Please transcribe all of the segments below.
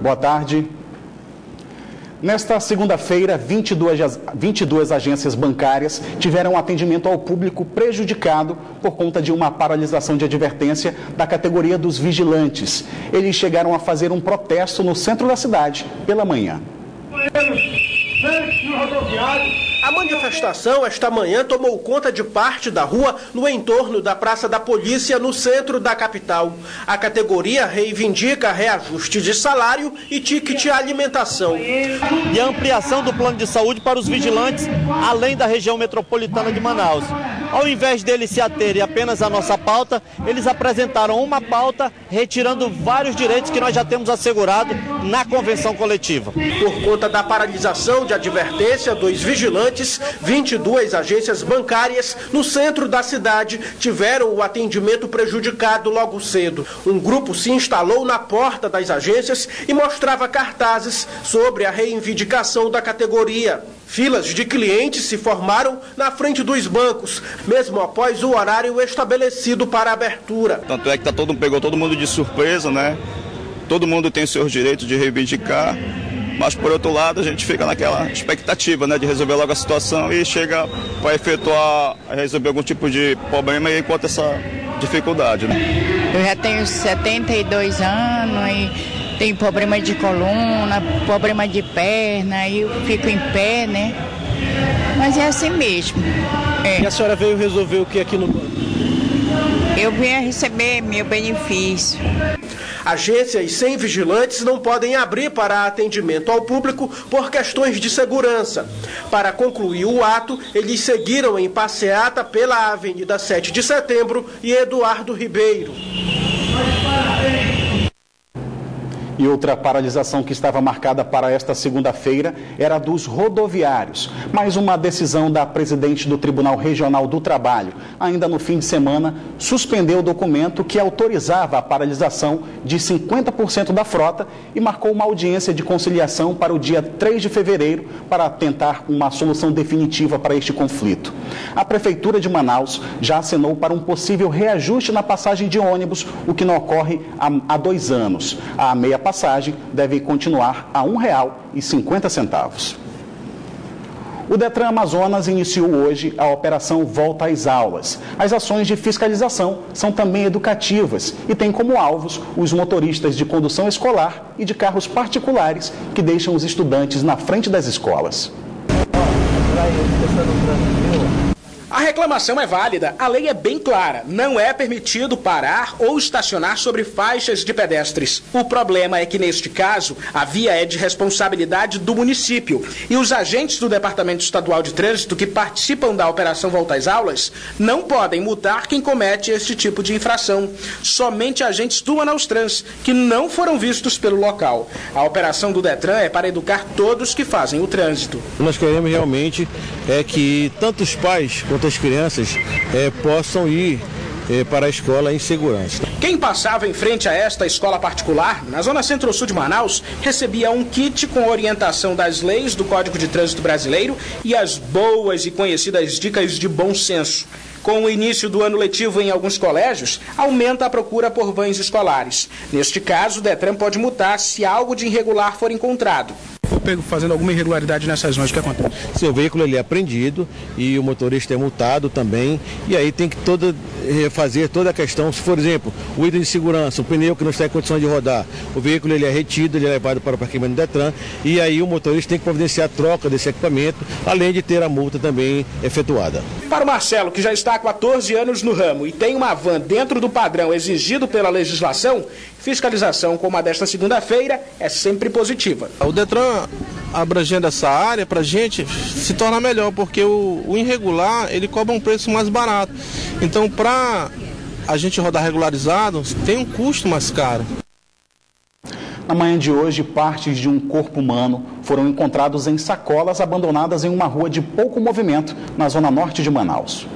Boa tarde. Nesta segunda-feira, 22 agências bancárias tiveram atendimento ao público prejudicado por conta de uma paralisação de advertência da categoria dos vigilantes. Eles chegaram a fazer um protesto no centro da cidade pela manhã. A manifestação esta manhã tomou conta de parte da rua no entorno da Praça da Polícia, no centro da capital. A categoria reivindica reajuste de salário e ticket alimentação. E a ampliação do plano de saúde para os vigilantes, além da região metropolitana de Manaus. Ao invés deles se aterem apenas à nossa pauta, eles apresentaram uma pauta retirando vários direitos que nós já temos assegurado na convenção coletiva. Por conta da paralisação de advertência dos vigilantes, 22 agências bancárias no centro da cidade tiveram o atendimento prejudicado logo cedo. Um grupo se instalou na porta das agências e mostrava cartazes sobre a reivindicação da categoria. Filas de clientes se formaram na frente dos bancos, mesmo após o horário estabelecido para a abertura. Tanto é que pegou todo mundo de surpresa, né? Todo mundo tem seus direitos de reivindicar, mas por outro lado a gente fica naquela expectativa, né, de resolver logo a situação e chega para efetuar, resolver algum tipo de problema e encontra essa dificuldade, né? Eu já tenho 72 anos e tenho problema de coluna, problema de perna, e eu fico em pé, né? Mas é assim mesmo. E a senhora veio resolver o que aqui no banco? Eu vim receber meu benefício. Agências sem vigilantes não podem abrir para atendimento ao público por questões de segurança. Para concluir o ato, eles seguiram em passeata pela Avenida 7 de Setembro e Eduardo Ribeiro. E outra paralisação que estava marcada para esta segunda-feira era a dos rodoviários. Mais uma decisão da presidente do Tribunal Regional do Trabalho, ainda no fim de semana, suspendeu o documento que autorizava a paralisação de 50% da frota e marcou uma audiência de conciliação para o dia 3 de fevereiro para tentar uma solução definitiva para este conflito. A Prefeitura de Manaus já assinou para um possível reajuste na passagem de ônibus, o que não ocorre há 2 anos. A meia passagem deve continuar a R$ 1,50. O Detran Amazonas iniciou hoje a operação Volta às Aulas. As ações de fiscalização são também educativas e têm como alvos os motoristas de condução escolar e de carros particulares que deixam os estudantes na frente das escolas. A reclamação é válida, a lei é bem clara, não é permitido parar ou estacionar sobre faixas de pedestres. O problema é que, neste caso, a via é de responsabilidade do município e os agentes do Departamento Estadual de Trânsito que participam da Operação Volta às Aulas não podem multar quem comete este tipo de infração. Somente agentes do Manaus-Trans, que não foram vistos pelo local. A operação do Detran é para educar todos que fazem o trânsito. Nós queremos realmente que tanto os pais quanto as crianças possam ir para a escola em segurança. Quem passava em frente a esta escola particular, na zona centro-sul de Manaus, recebia um kit com orientação das leis do Código de Trânsito Brasileiro e as boas e conhecidas dicas de bom senso. Com o início do ano letivo em alguns colégios, aumenta a procura por vans escolares. Neste caso, o Detran pode multar se algo de irregular for encontrado. For pego fazendo alguma irregularidade nessas vans, o que acontece? Seu veículo ele é apreendido e o motorista é multado também, e aí tem que fazer toda a questão, se por exemplo, o item de segurança, o pneu que não está em condições de rodar, o veículo ele é retido, ele é levado para o parqueamento do Detran, e aí o motorista tem que providenciar a troca desse equipamento, além de ter a multa também efetuada. Para o Marcelo, que já está há 14 anos no ramo e tem uma van dentro do padrão exigido pela legislação, fiscalização como a desta segunda-feira é sempre positiva. O Detran abrangendo essa área para a gente se torna melhor, porque o irregular ele cobra um preço mais barato. Então, para a gente rodar regularizado, tem um custo mais caro. Na manhã de hoje, partes de um corpo humano foram encontrados em sacolas abandonadas em uma rua de pouco movimento na zona norte de Manaus.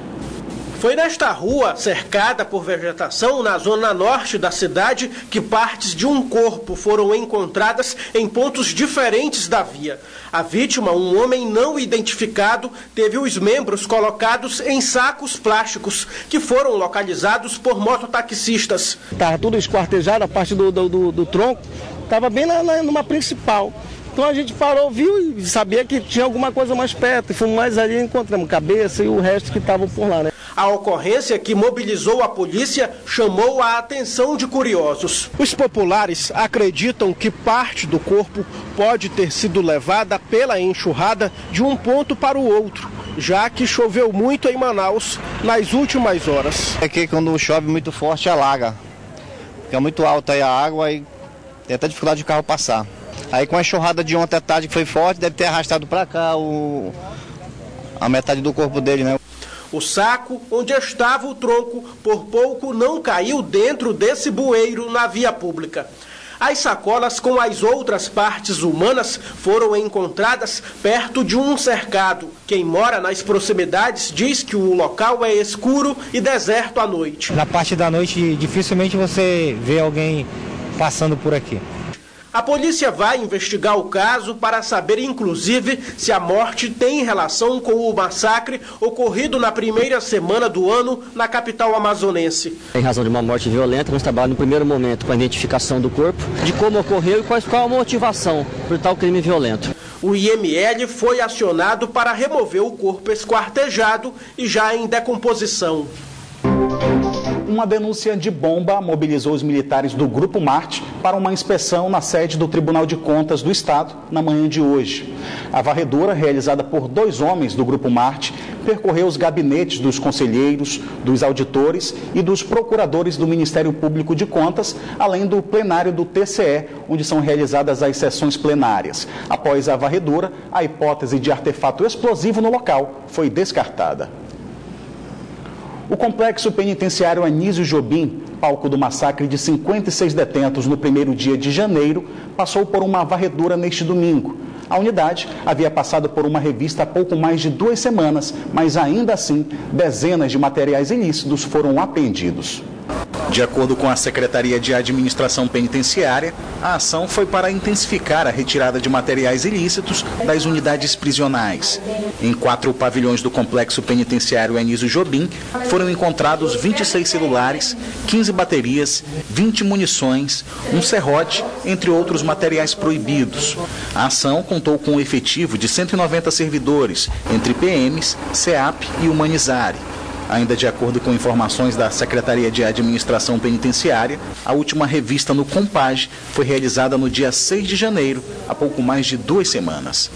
Foi nesta rua, cercada por vegetação, na zona norte da cidade, que partes de um corpo foram encontradas em pontos diferentes da via. A vítima, um homem não identificado, teve os membros colocados em sacos plásticos, que foram localizados por mototaxistas. Estava tudo esquartejado, a parte do tronco, estava bem numa principal. Então a gente parou, viu e sabia que tinha alguma coisa mais perto. E fomos mais ali e encontramos cabeça e o resto que estavam por lá, né? A ocorrência que mobilizou a polícia chamou a atenção de curiosos. Os populares acreditam que parte do corpo pode ter sido levada pela enxurrada de um ponto para o outro, já que choveu muito em Manaus nas últimas horas. Aqui quando chove muito forte alaga, fica muito alta aí a água e tem até dificuldade de carro passar. Aí com a enxurrada de ontem à tarde que foi forte, deve ter arrastado para cá a metade do corpo dele, né? O saco onde estava o tronco por pouco não caiu dentro desse bueiro na via pública. As sacolas com as outras partes humanas foram encontradas perto de um cercado. Quem mora nas proximidades diz que o local é escuro e deserto à noite. Na parte da noite dificilmente você vê alguém passando por aqui. A polícia vai investigar o caso para saber, inclusive, se a morte tem relação com o massacre ocorrido na primeira semana do ano na capital amazonense. Em razão de uma morte violenta, nós trabalhamos no primeiro momento com a identificação do corpo, de como ocorreu e qual a motivação por tal crime violento. O IML foi acionado para remover o corpo esquartejado e já em decomposição. Uma denúncia de bomba mobilizou os militares do Grupo Marte para uma inspeção na sede do Tribunal de Contas do Estado na manhã de hoje. A varredura, realizada por 2 homens do Grupo Marte, percorreu os gabinetes dos conselheiros, dos auditores e dos procuradores do Ministério Público de Contas, além do plenário do TCE, onde são realizadas as sessões plenárias. Após a varredura, a hipótese de artefato explosivo no local foi descartada. O complexo penitenciário Anísio Jobim, palco do massacre de 56 detentos no primeiro dia de janeiro, passou por uma varredura neste domingo. A unidade havia passado por uma revista há pouco mais de 2 semanas, mas ainda assim, dezenas de materiais ilícitos foram apreendidos. De acordo com a Secretaria de Administração Penitenciária, a ação foi para intensificar a retirada de materiais ilícitos das unidades prisionais. Em 4 pavilhões do complexo penitenciário Anísio Jobim, foram encontrados 26 celulares, 15 baterias, 20 munições, um serrote, entre outros materiais proibidos. A ação contou com um efetivo de 190 servidores, entre PMs, SEAP e Humanizare. Ainda de acordo com informações da Secretaria de Administração Penitenciária, a última revista no Compage foi realizada no dia 6 de janeiro, há pouco mais de 2 semanas.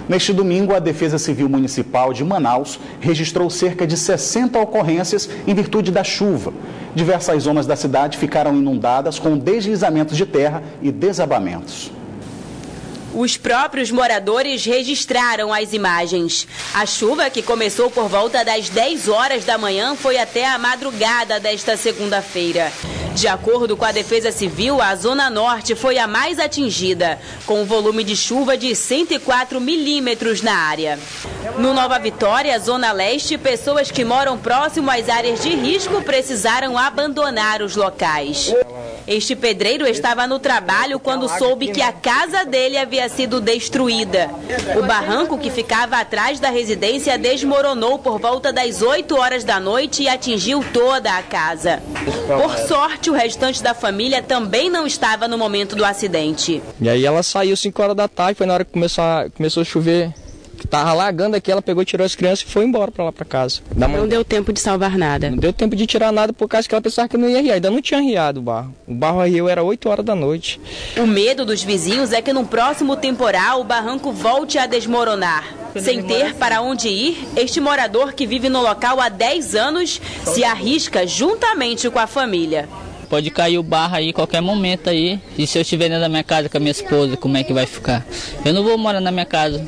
Neste domingo, a Defesa Civil Municipal de Manaus registrou cerca de 60 ocorrências em virtude da chuva. Diversas zonas da cidade ficaram inundadas com deslizamentos de terra e desabamentos. Os próprios moradores registraram as imagens. A chuva, que começou por volta das 10 horas da manhã, foi até a madrugada desta segunda-feira. De acordo com a Defesa Civil, a Zona Norte foi a mais atingida, com um volume de chuva de 104 milímetros na área. No Nova Vitória, Zona Leste, pessoas que moram próximo às áreas de risco precisaram abandonar os locais. Este pedreiro estava no trabalho quando soube que a casa dele havia sido destruída. O barranco que ficava atrás da residência desmoronou por volta das 8 horas da noite e atingiu toda a casa. Por sorte, o restante da família também não estava no momento do acidente. E aí ela saiu 5 horas da tarde, foi na hora que começou a chover. Que tava alagando aqui, ela pegou, tirou as crianças e foi embora pra lá pra casa. Não deu tempo de salvar nada? Não deu tempo de tirar nada por causa que ela pensava que não ia riar. Ainda não tinha riado o barro. O barro riu era 8 horas da noite. O medo dos vizinhos é que no próximo temporal o barranco volte a desmoronar. Sem ter para onde ir, este morador que vive no local há 10 anos se arrisca juntamente com a família. Pode cair o barro aí qualquer momento aí. E se eu estiver dentro da minha casa com a minha esposa, como é que vai ficar? Eu não vou morar na minha casa.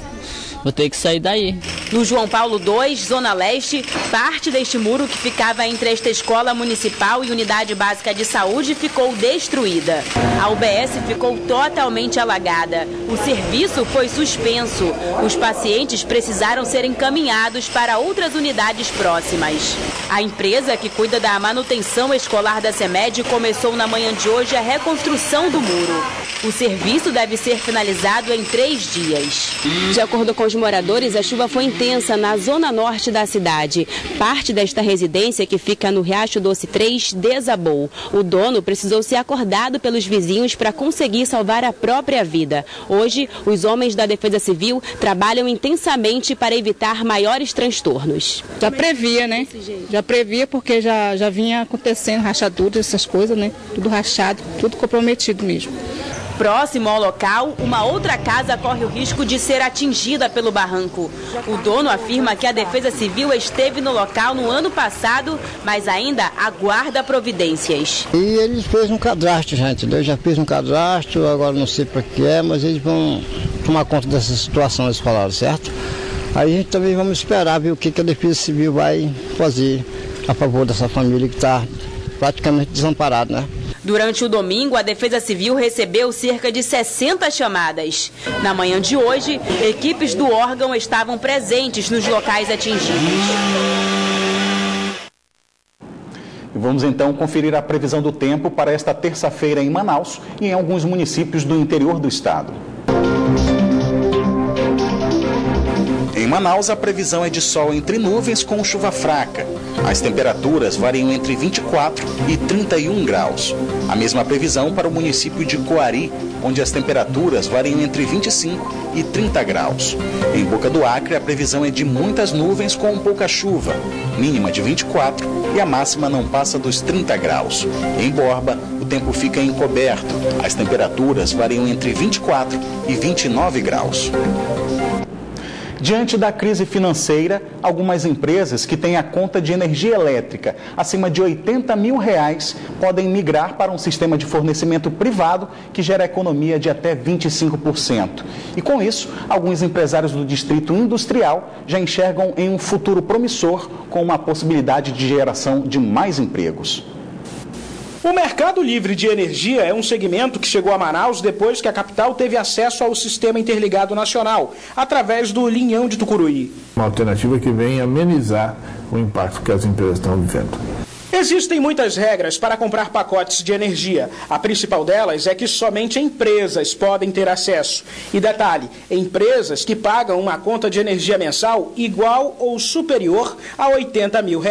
Vou ter que sair daí. No João Paulo II, Zona Leste, parte deste muro que ficava entre esta escola municipal e unidade básica de saúde ficou destruída. A UBS ficou totalmente alagada. O serviço foi suspenso. Os pacientes precisaram ser encaminhados para outras unidades próximas. A empresa que cuida da manutenção escolar da CEMED começou na manhã de hoje a reconstrução do muro. O serviço deve ser finalizado em 3 dias. De acordo com os moradores, a chuva foi intensa extensa na zona norte da cidade. Parte desta residência, que fica no Riacho Doce 3, desabou. O dono precisou ser acordado pelos vizinhos para conseguir salvar a própria vida. Hoje, os homens da Defesa Civil trabalham intensamente para evitar maiores transtornos. Já previa, né? Já previa porque já vinha acontecendo rachaduras, essas coisas, né? Tudo rachado, tudo comprometido mesmo. Próximo ao local, uma outra casa corre o risco de ser atingida pelo barranco. O dono afirma que a Defesa Civil esteve no local no ano passado, mas ainda aguarda providências. E eles fez um cadastro, gente. Eu já fiz um cadastro, agora não sei para que é, mas eles vão tomar conta dessa situação, eles falaram, certo? Aí a gente também vamos esperar ver o que a Defesa Civil vai fazer a favor dessa família que está praticamente desamparada, né? Durante o domingo, a Defesa Civil recebeu cerca de 60 chamadas. Na manhã de hoje, equipes do órgão estavam presentes nos locais atingidos. Vamos então conferir a previsão do tempo para esta terça-feira em Manaus e em alguns municípios do interior do estado. Em Manaus, a previsão é de sol entre nuvens com chuva fraca. As temperaturas variam entre 24 e 31 graus. A mesma previsão para o município de Coari, onde as temperaturas variam entre 25 e 30 graus. Em Boca do Acre, a previsão é de muitas nuvens com pouca chuva, mínima de 24 e a máxima não passa dos 30 graus. Em Borba, o tempo fica encoberto. As temperaturas variam entre 24 e 29 graus. Diante da crise financeira, algumas empresas que têm a conta de energia elétrica acima de R$80 mil podem migrar para um sistema de fornecimento privado que gera economia de até 25%. E com isso, alguns empresários do Distrito Industrial já enxergam em um futuro promissor com uma possibilidade de geração de mais empregos. O mercado livre de energia é um segmento que chegou a Manaus depois que a capital teve acesso ao Sistema Interligado Nacional, através do Linhão de Tucuruí. Uma alternativa que vem amenizar o impacto que as empresas estão vivendo. Existem muitas regras para comprar pacotes de energia. A principal delas é que somente empresas podem ter acesso. E detalhe, empresas que pagam uma conta de energia mensal igual ou superior a R$80 mil.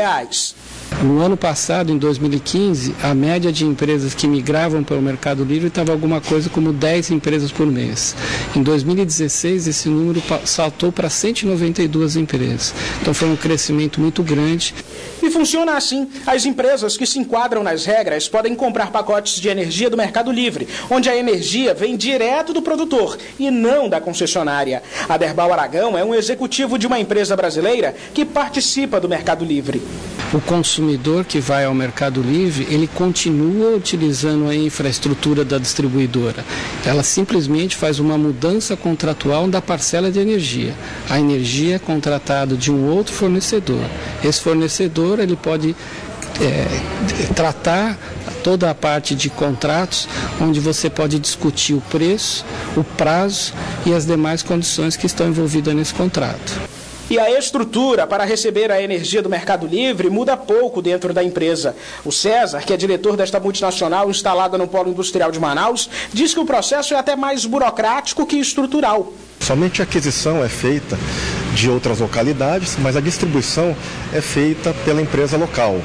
No ano passado, em 2015, a média de empresas que migravam para o Mercado Livre estava alguma coisa como 10 empresas por mês. Em 2016, esse número saltou para 192 empresas. Então foi um crescimento muito grande. E funciona assim. As empresas que se enquadram nas regras podem comprar pacotes de energia do Mercado Livre, onde a energia vem direto do produtor e não da concessionária. Aderbal Aragão é um executivo de uma empresa brasileira que participa do Mercado Livre. O consumidor que vai ao Mercado Livre, ele continua utilizando a infraestrutura da distribuidora. Ela simplesmente faz uma mudança contratual da parcela de energia. A energia é contratada de um outro fornecedor. Esse fornecedor, ele pode tratar toda a parte de contratos, onde você pode discutir o preço, o prazo e as demais condições que estão envolvidas nesse contrato. E a estrutura para receber a energia do Mercado Livre muda pouco dentro da empresa. O César, que é diretor desta multinacional instalada no Polo Industrial de Manaus, diz que o processo é até mais burocrático que estrutural. Somente a aquisição é feita de outras localidades, mas a distribuição é feita pela empresa local.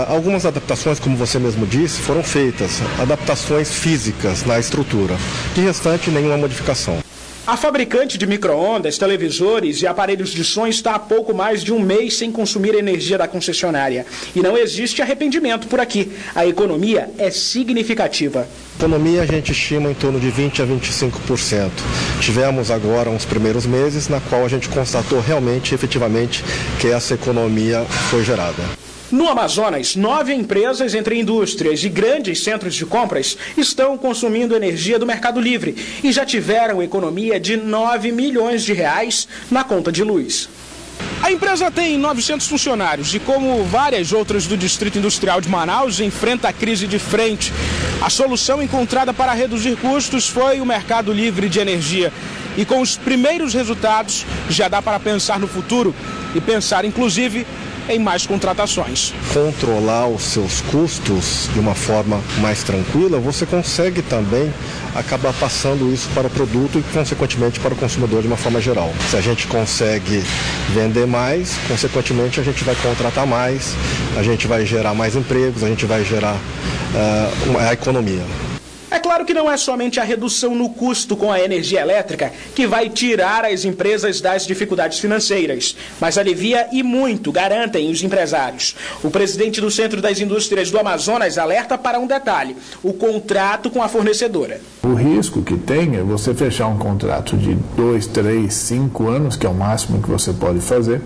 Algumas adaptações, como você mesmo disse, foram feitas, adaptações físicas na estrutura. De restante, nenhuma modificação. A fabricante de micro-ondas, televisores e aparelhos de som está há pouco mais de um mês sem consumir energia da concessionária. E não existe arrependimento por aqui. A economia é significativa. Economia a gente estima em torno de 20% a 25%. Tivemos agora uns primeiros meses na qual a gente constatou realmente, efetivamente, que essa economia foi gerada. No Amazonas, 9 empresas entre indústrias e grandes centros de compras estão consumindo energia do Mercado Livre e já tiveram economia de R$9 milhões na conta de luz. A empresa tem 900 funcionários e, como várias outras do Distrito Industrial de Manaus, enfrenta a crise de frente. A solução encontrada para reduzir custos foi o Mercado Livre de Energia. E com os primeiros resultados, já dá para pensar no futuro e pensar, inclusive, em mais contratações. Controlar os seus custos de uma forma mais tranquila, você consegue também acabar passando isso para o produto e, consequentemente, para o consumidor de uma forma geral. Se a gente consegue vender mais, consequentemente, a gente vai contratar mais, a gente vai gerar mais empregos, a gente vai gerar a economia. É claro que não é somente a redução no custo com a energia elétrica que vai tirar as empresas das dificuldades financeiras, mas alivia e muito, garantem os empresários. O presidente do Centro das Indústrias do Amazonas alerta para um detalhe: o contrato com a fornecedora. O risco que tem é você fechar um contrato de 2, 3, 5 anos, que é o máximo que você pode fazer,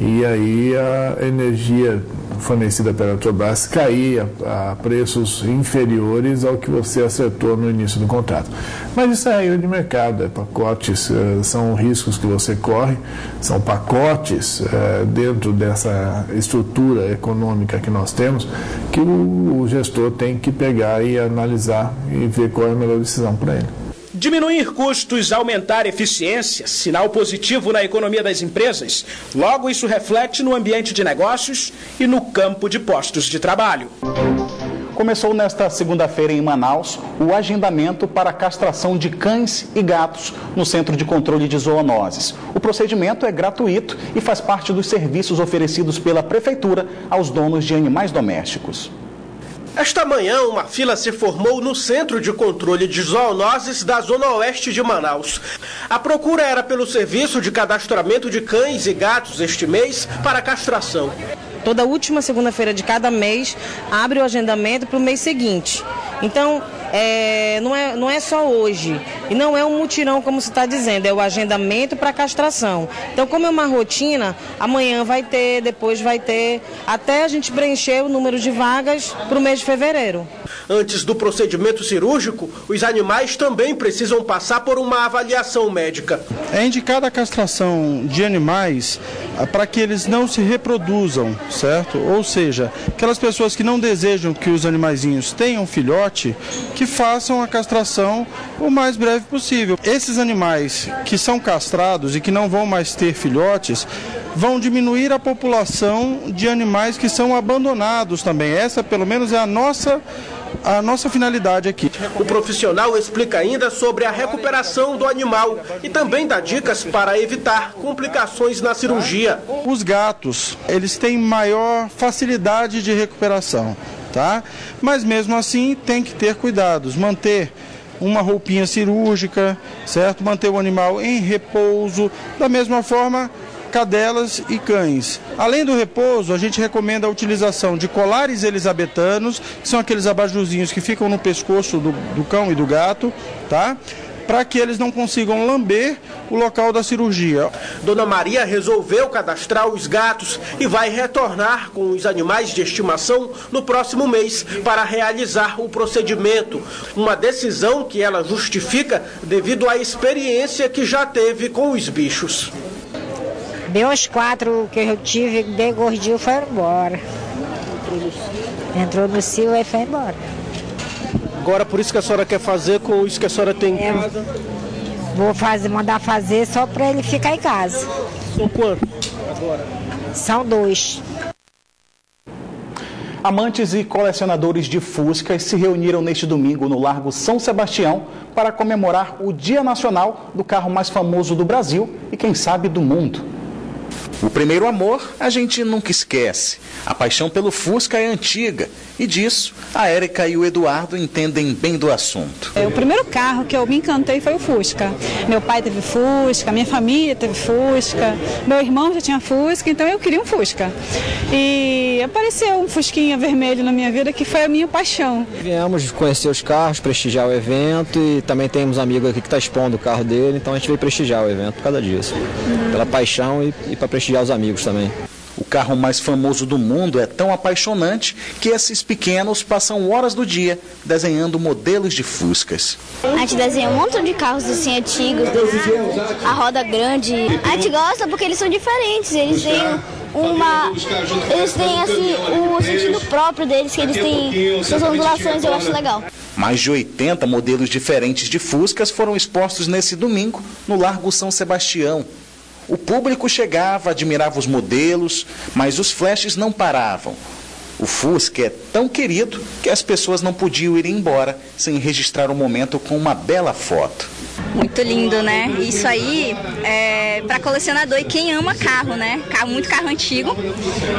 e aí a energia fornecida pela Eletrobras cair a preços inferiores ao que você acertou no início do contrato. Mas isso é regra de mercado, é pacotes, são riscos que você corre, são pacotes dentro dessa estrutura econômica que nós temos, que o gestor tem que pegar e analisar e ver qual é a melhor decisão para ele. Diminuir custos, aumentar eficiência, sinal positivo na economia das empresas. Logo, isso reflete no ambiente de negócios e no campo de postos de trabalho. Começou nesta segunda-feira em Manaus o agendamento para a castração de cães e gatos no Centro de Controle de Zoonoses. O procedimento é gratuito e faz parte dos serviços oferecidos pela Prefeitura aos donos de animais domésticos. Esta manhã, uma fila se formou no Centro de Controle de Zoonoses da Zona Oeste de Manaus. A procura era pelo serviço de cadastramento de cães e gatos este mês para castração. Toda última segunda-feira de cada mês abre o agendamento para o mês seguinte. Então, não é só hoje. E não é um mutirão, como se está dizendo, é o agendamento para castração. Então, como é uma rotina, amanhã vai ter, depois vai ter, até a gente preencher o número de vagas para o mês de fevereiro. Antes do procedimento cirúrgico, os animais também precisam passar por uma avaliação médica. É indicada a castração de animais para que eles não se reproduzam, certo? Ou seja, aquelas pessoas que não desejam que os animaizinhos tenham filhote, que façam a castração o mais breve possível. Esses animais que são castrados e que não vão mais ter filhotes, vão diminuir a população de animais que são abandonados também. Essa, pelo menos, é a nossa finalidade aqui. O profissional explica ainda sobre a recuperação do animal e também dá dicas para evitar complicações na cirurgia. Os gatos, eles têm maior facilidade de recuperação, tá? Mas mesmo assim tem que ter cuidados, manter uma roupinha cirúrgica, certo? Manter o animal em repouso, da mesma forma cadelas e cães. Além do repouso, a gente recomenda a utilização de colares elisabetanos, que são aqueles abajurzinhos que ficam no pescoço do cão e do gato, tá? Para que eles não consigam lamber o local da cirurgia. Dona Maria resolveu cadastrar os gatos e vai retornar com os animais de estimação no próximo mês para realizar o procedimento. Uma decisão que ela justifica devido à experiência que já teve com os bichos. Deu os 4 que eu tive, bem gordinho, foi embora. Entrou no cio e foi embora. Agora, por isso que a senhora quer fazer com isso que a senhora tem em casa? Vou mandar fazer só para ele ficar em casa. São quantos agora? São 2. Amantes e colecionadores de Fuscas se reuniram neste domingo no Largo São Sebastião para comemorar o Dia Nacional do carro mais famoso do Brasil e, quem sabe, do mundo. O primeiro amor a gente nunca esquece. A paixão pelo Fusca é antiga e disso a Érica e o Eduardo entendem bem do assunto. O primeiro carro que eu me encantei foi o Fusca. Meu pai teve Fusca, minha família teve Fusca, meu irmão já tinha Fusca, então eu queria um Fusca. E apareceu um Fusquinha vermelho na minha vida que foi a minha paixão. Viemos conhecer os carros, prestigiar o evento e também temos um amigo aqui que está expondo o carro dele, então a gente veio prestigiar o evento por causa disso. Pela paixão e para prestigiar os amigos também. O carro mais famoso do mundo é tão apaixonante que esses pequenos passam horas do dia desenhando modelos de Fuscas. A gente desenha um montão de carros assim antigos, a roda grande. A gente gosta porque eles são diferentes, eles têm assim o sentido próprio deles, que eles têm suas ondulações, eu acho legal. Mais de 80 modelos diferentes de Fuscas foram expostos nesse domingo no Largo São Sebastião. O público chegava, admirava os modelos, mas os flashes não paravam. O Fusca é tão querido que as pessoas não podiam ir embora sem registrar o momento com uma bela foto. Muito lindo, né? Isso aí é para colecionador e quem ama carro, né? Muito carro antigo.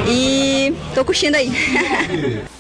E tô curtindo aí.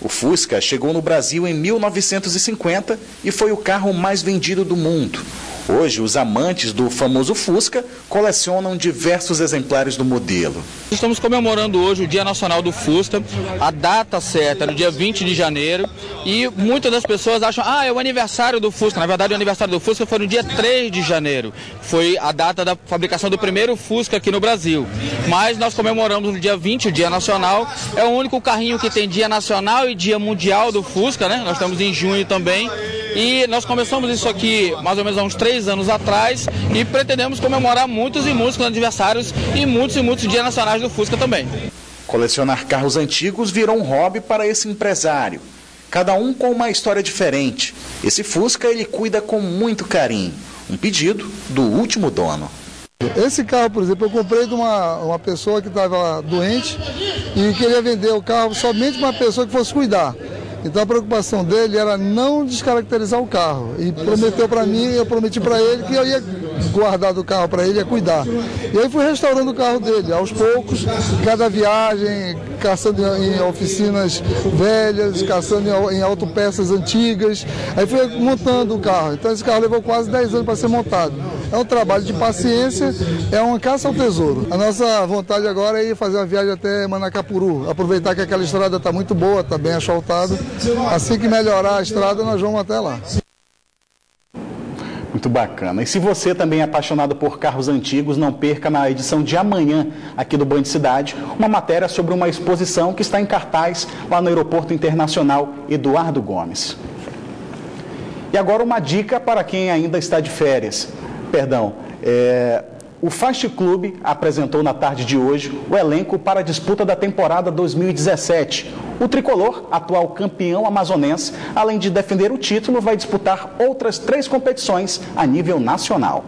O Fusca chegou no Brasil em 1950 e foi o carro mais vendido do mundo. Hoje, os amantes do famoso Fusca colecionam diversos exemplares do modelo. Estamos comemorando hoje o Dia Nacional do Fusca, a data certa é no dia 20 de janeiro, e muitas das pessoas acham, é o aniversário do Fusca. Na verdade, o aniversário do Fusca foi no dia 3 de janeiro, foi a data da fabricação do primeiro Fusca aqui no Brasil. Mas nós comemoramos no dia 20, o Dia Nacional, é o único carrinho que tem Dia Nacional e Dia Mundial do Fusca, né? Nós estamos em junho também. E nós começamos isso aqui mais ou menos há uns 3 anos atrás e pretendemos comemorar muitos e muitos aniversários e muitos dias nacionais do Fusca também. Colecionar carros antigos virou um hobby para esse empresário. Cada um com uma história diferente. Esse Fusca ele cuida com muito carinho. Um pedido do último dono. Esse carro, por exemplo, eu comprei de uma pessoa que estava doente e queria vender o carro somente para uma pessoa que fosse cuidar. Então a preocupação dele era não descaracterizar o carro. E prometeu para mim, eu prometi para ele que eu ia guardar do carro para ele, ia cuidar. E aí fui restaurando o carro dele, aos poucos, cada viagem, caçando em oficinas velhas, caçando em autopeças antigas. Aí fui montando o carro. Então esse carro levou quase 10 anos para ser montado. É um trabalho de paciência, é uma caça ao tesouro. A nossa vontade agora é ir fazer uma viagem até Manacapuru, aproveitar que aquela estrada está muito boa, está bem asfaltada. Assim que melhorar a estrada, nós vamos até lá. Muito bacana. E se você também é apaixonado por carros antigos, não perca na edição de amanhã, aqui do Band Cidade, uma matéria sobre uma exposição que está em cartaz lá no Aeroporto Internacional Eduardo Gomes. E agora uma dica para quem ainda está de férias. O Fast Club apresentou na tarde de hoje o elenco para a disputa da temporada 2017. O tricolor, atual campeão amazonense, além de defender o título, vai disputar outras 3 competições a nível nacional.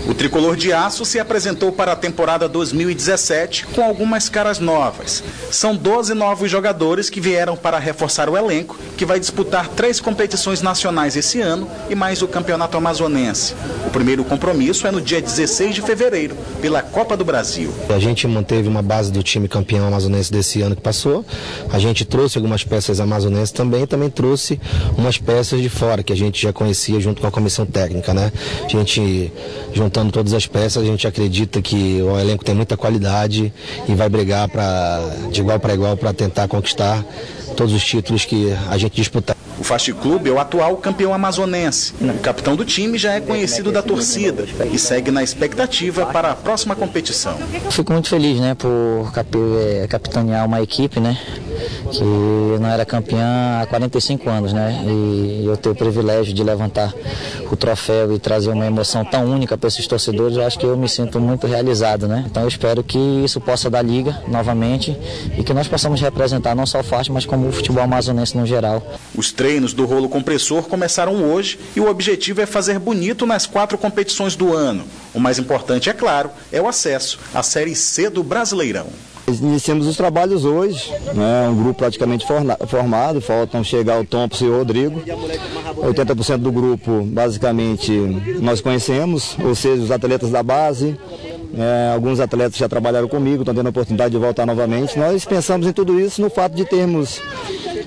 O tricolor de aço se apresentou para a temporada 2017 com algumas caras novas. São 12 novos jogadores que vieram para reforçar o elenco, que vai disputar 3 competições nacionais esse ano e mais o Campeonato Amazonense. O primeiro compromisso é no dia 16 de fevereiro, pela Copa do Brasil. A gente manteve uma base do time campeão amazonense desse ano que passou. A gente trouxe algumas peças amazonenses também trouxe umas peças de fora, que a gente já conhecia junto com a comissão técnica, né? A gente, juntando todas as peças, a gente acredita que o elenco tem muita qualidade e vai brigar de igual para igual para tentar conquistar todos os títulos que a gente disputar. O Fast Club é o atual campeão amazonense. O capitão do time já é conhecido da torcida e segue na expectativa para a próxima competição. Fico muito feliz, né, por capitanear uma equipe, né, que não era campeã há 45 anos, né, e eu ter o privilégio de levantar o troféu e trazer uma emoção tão única para esses torcedores, eu acho que eu me sinto muito realizado, né. Então eu espero que isso possa dar liga novamente e que nós possamos representar não só o Fast, mas como o futebol amazonense no geral. Os treinos do rolo compressor começaram hoje e o objetivo é fazer bonito nas 4 competições do ano. O mais importante, é claro, é o acesso à Série C do Brasileirão. Iniciamos os trabalhos hoje, né, um grupo praticamente formado, faltam chegar o Thompson e o Rodrigo. 80% do grupo, basicamente, nós conhecemos, ou seja, os atletas da base. Alguns atletas já trabalharam comigo, estão tendo a oportunidade de voltar novamente. Nós pensamos em tudo isso no fato de termos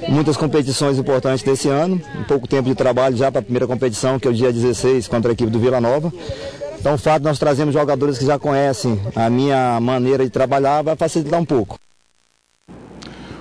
muitas competições importantes desse ano, um pouco tempo de trabalho já para a primeira competição, que é o dia 16, contra a equipe do Vila Nova. Então o fato de nós trazermos jogadores que já conhecem a minha maneira de trabalhar vai facilitar um pouco.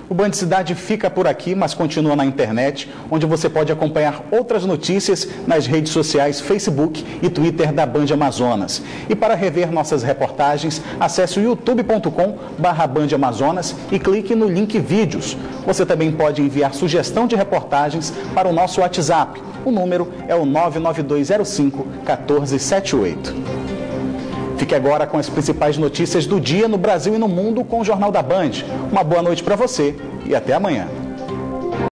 O Band Cidade fica por aqui, mas continua na internet, onde você pode acompanhar outras notícias nas redes sociais Facebook e Twitter da Band Amazonas. E para rever nossas reportagens, acesse o youtube.com/Band Amazonas e clique no link vídeos. Você também pode enviar sugestão de reportagens para o nosso WhatsApp. O número é o 99205-1478. Fique agora com as principais notícias do dia no Brasil e no mundo com o Jornal da Band. Uma boa noite para você e até amanhã.